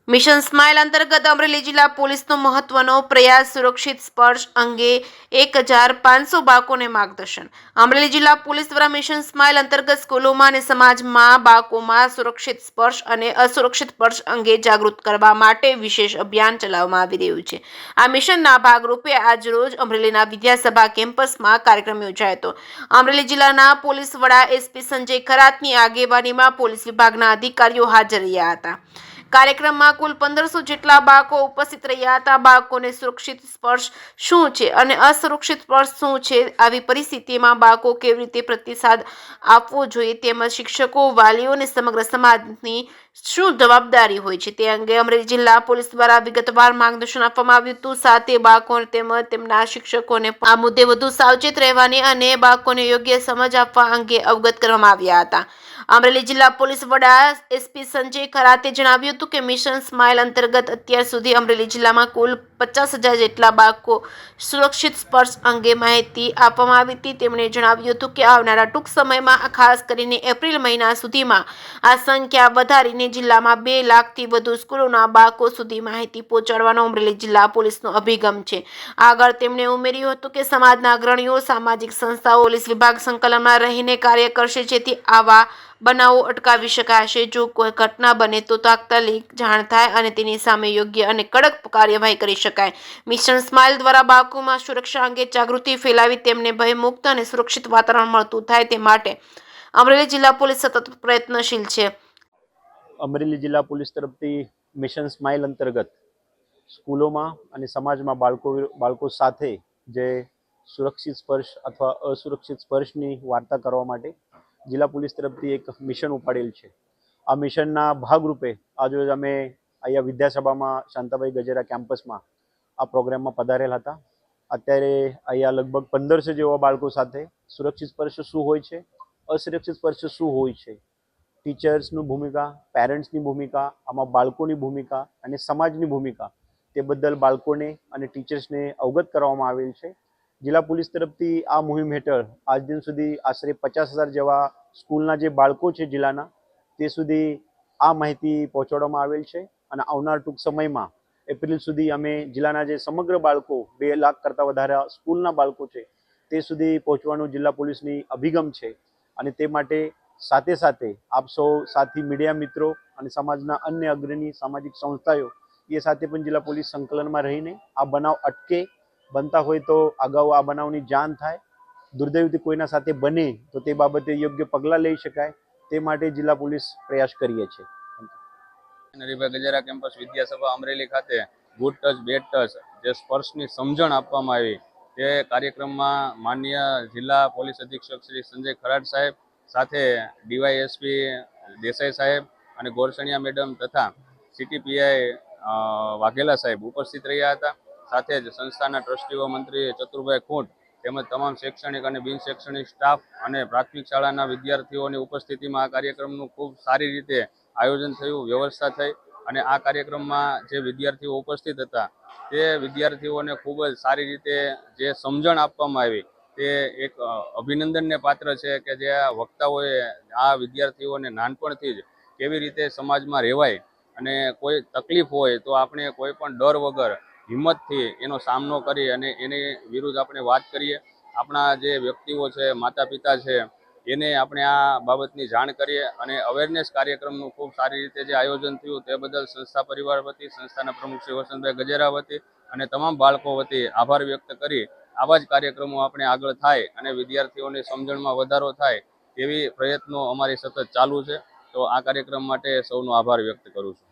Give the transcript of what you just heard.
Mission smile અંતર્ગત અમરેલી જિલ્લા પોલીસનો મહત્વનો પ્રયાસ સુરક્ષિત સ્પર્શ અંગે 1500 બાળકોને માર્ગદર્શન. અમરેલી જિલ્લા પોલીસ દ્વારા મિશન સ્માઇલ અંતર્ગત સ્કૂલોમાં અને સમાજમાં બાળકોમાં સુરક્ષિત સ્પર્શ અને અસુરક્ષિત સ્પર્શ અંગે જાગૃત કરવા માટે વિશેષ અભિયાન ચલાવવામાં આવી રહ્યું છે. આ મિશનના ભાગરૂપે આજરોજ અમરેલીના વિદ્યાસભા કેમ્પસમાં કાર્યક્રમ યોજાયો હતો. અમરેલી જિલ્લાના પોલીસ વડા એસપી સંજય ખરાતની આગેવાનીમાં પોલીસ વિભાગના અધિકારીઓ હાજર રહ્યા હતા. કાર્યક્રમમાં કુલ 1500 જેટલા બાળકો ઉપસ્થિત રહ્યા હતા. બાળકોને સુરક્ષિત સ્પર્શ શું છે અને અસુરક્ષિત સ્પર્શ શું છે, આવી પરિસ્થિતિમાં બાળકો કેવી રીતે પ્રતિસાદ આપવો જોઈએ, તેમજ શિક્ષકો, વાલીઓ અને સમગ્ર સમાજની શું જવાબદારી હોય છે તે અંગે અમરેલી જિલ્લા પોલીસ દ્વારા વિગતવાર માર્ગદર્શન આપવામાં આવ્યું હતું. સાથે બાળકોને તેમજ તેમના શિક્ષકોને આ મુદ્દે વધુ સાવચેત રહેવાની અને બાળકોને યોગ્ય સમજ આપવા અંગે અવગત કરવામાં આવ્યા હતા. અમરેલી જિલ્લા પોલીસ વડા એસપી સંજય ખરાતે જણાવ્યું હતું કે મિશન સ્માઇલ અંતર્ગત અત્યાર સુધી અમરેલી જિલ્લામાં કુલ 50,000 જેટલા બાળકો સુરક્ષિત સ્પર્શ અંગે માહિતી આપવામાં આવી હતી. તેમણે જણાવ્યું હતું કે આવનારા ટૂંક સમયમાં, ખાસ કરીને એપ્રિલ મહિના સુધીમાં આ સંખ્યા વધારીને જિલ્લામાં 2 લાખથી વધુ સ્કૂલોના બાળકો સુધી માહિતી પહોંચાડવાનો અમરેલી જિલ્લા પોલીસનો અભિગમ છે. આગળ તેમણે ઉમેર્યું હતું કે સમાજના અગ્રણીઓ, સામાજિક સંસ્થાઓ, પોલીસ વિભાગ સંકલનમાં રહીને કાર્ય કરશે, જેથી આવા બનાવો અટકાવી શકાશે. જો કોઈ ઘટના બને તો તાત્કાલિક જાણ થાય અને તેની સામે યોગ્ય અને કડક કાર્યવાહી કરી શકાય. મિશન સ્માઇલ દ્વારા બાળકોમાં સુરક્ષા અંગે જાગૃતિ ફેલાવી તેમને ભયમુક્ત અને સુરક્ષિત વાતાવરણ મળતું થાય તે માટે અમરેલી જિલ્લા પોલીસ સતત પ્રયત્નશીલ છે. અમરેલી જિલ્લા પોલીસ તરફથી મિશન સ્માઇલ અંતર્ગત સ્કૂલોમાં અને સમાજમાં બાળકો સાથે જે સુરક્ષિત સ્પર્શ અથવા અસુરક્ષિત સ્પર્શની વાર્તા કરવા માટે જિલ્લા પોલીસ તરફથી એક મિશન ઉપાડેલ છે. આ મિશનના ભાગરૂપે આજે અમે અહીંયા વિદ્યાસભામાં શાંતાભાઈ ગજેરા કેમ્પસમાં આ પ્રોગ્રામમાં પધારેલ હતા. અત્યારે અહીંયા લગભગ 1500 જેવા બાળકો સાથે સુરક્ષિત સ્પર્શ શું હોય છે, અસુરક્ષિત સ્પર્શ શું હોય છે, ટીચર્સની ભૂમિકા, પેરેન્ટ્સની ભૂમિકા, આમાં બાળકોની ભૂમિકા અને સમાજની ભૂમિકા, તે બદલ બાળકોને અને ટીચર્સને અવગત કરવામાં આવેલ છે. જિલ્લા પોલીસ તરફથી આ મુહિમ હેઠળ આજ દિન સુધી આશરે 50,000 જેવા સ્કૂલના જે બાળકો છે જિલ્લાના, તે સુધી આ માહિતી પહોંચાડવામાં આવેલ છે અને આવનાર ટૂંક સમયમાં એપ્રિલ સુધી અમે જિલ્લાના જે સમગ્ર બાળકો 2 લાખ કરતાં વધારે સ્કૂલના બાળકો છે તે સુધી પહોંચવાનું જિલ્લા પોલીસની અભિગમ છે. અને તે માટે સાથે સાથે આપ સૌ સાથી મીડિયા મિત્રો અને સમાજના અન્ય અગ્રણી સામાજિક સંસ્થાઓ એ સાથે પણ જિલ્લા પોલીસ સંકલનમાં રહીને આ બનાવ અટકે, બનતા હોય તો અગાઉ આ બનાવની જાણ થાય, દુર્દૈવથી કોઈના સાથે બને તો તે બાબતે યોગ્ય પગલાં લઈ શકાય, તે માટે જિલ્લા પોલીસ પ્રયાસ કરીએ છીએ. નરીભાઈ ગજેરા કેમ્પસ વિદ્યાસભા અમરેલી ખાતે ગુડ ટચ બેડ ટચ જે સ્પર્શની સમજણ આપવામાં આવી તે કાર્યક્રમમાં માનનીય જિલ્લા પોલીસ અધિક્ષક શ્રી સંજય ખરાટ સાહેબ સાથે ડીવાયએસપી દેસાઈ સાહેબ અને ગોરસણિયા મેડમ તથા સીટીપીઆઈ વાઘેલા સાહેબ ઉપસ્થિત રહ્યા હતા. સાથે જ સંસ્થાના ટ્રસ્ટીઓ મંત્રી ચતુરભાઈ ખૂંટ તેમજ તમામ શૈક્ષણિક અને બિન શૈક્ષણિક સ્ટાફ અને પ્રાથમિક શાળાના વિદ્યાર્થીઓની ઉપસ્થિતિમાં આ કાર્યક્રમનું ખૂબ સારી રીતે આયોજન થયું, વ્યવસ્થા થઈ અને આ કાર્યક્રમમાં જે વિદ્યાર્થીઓ ઉપસ્થિત હતા તે વિદ્યાર્થીઓને ખૂબ જ સારી રીતે જે સમજણ આપવામાં આવી તે એક અભિનંદનને પાત્ર છે કે જે વક્તાઓએ આ વિદ્યાર્થીઓને નાનપણથી જ કેવી રીતે સમાજમાં રહેવાય અને કોઈ તકલીફ હોય તો આપણે કોઈ પણ ડર વગર હિંમતથી એનો સામનો કરી અને એની વિરુદ્ધ આપણે વાત કરીએ. આપણા જે વ્યક્તિઓ છે, માતા પિતા છે, એને આપણે આ બાબતની જાણ કરીએ અને અવેરનેસ કાર્યક્રમનું ખૂબ સારી રીતે જે આયોજન થયું તે બદલ સંસ્થા પરિવાર વતી, સંસ્થાના પ્રમુખ શ્રી વસંતભાઈ ગજેરા વતી અને તમામ બાળકો વતી આભાર વ્યક્ત કરી આવા જ કાર્યક્રમો આપણે આગળ થાય અને વિદ્યાર્થીઓની સમજણમાં વધારો થાય તેવી પ્રયત્નો અમારી સતત ચાલુ છે. તો આ કાર્યક્રમ માટે સૌનો આભાર વ્યક્ત કરું છું.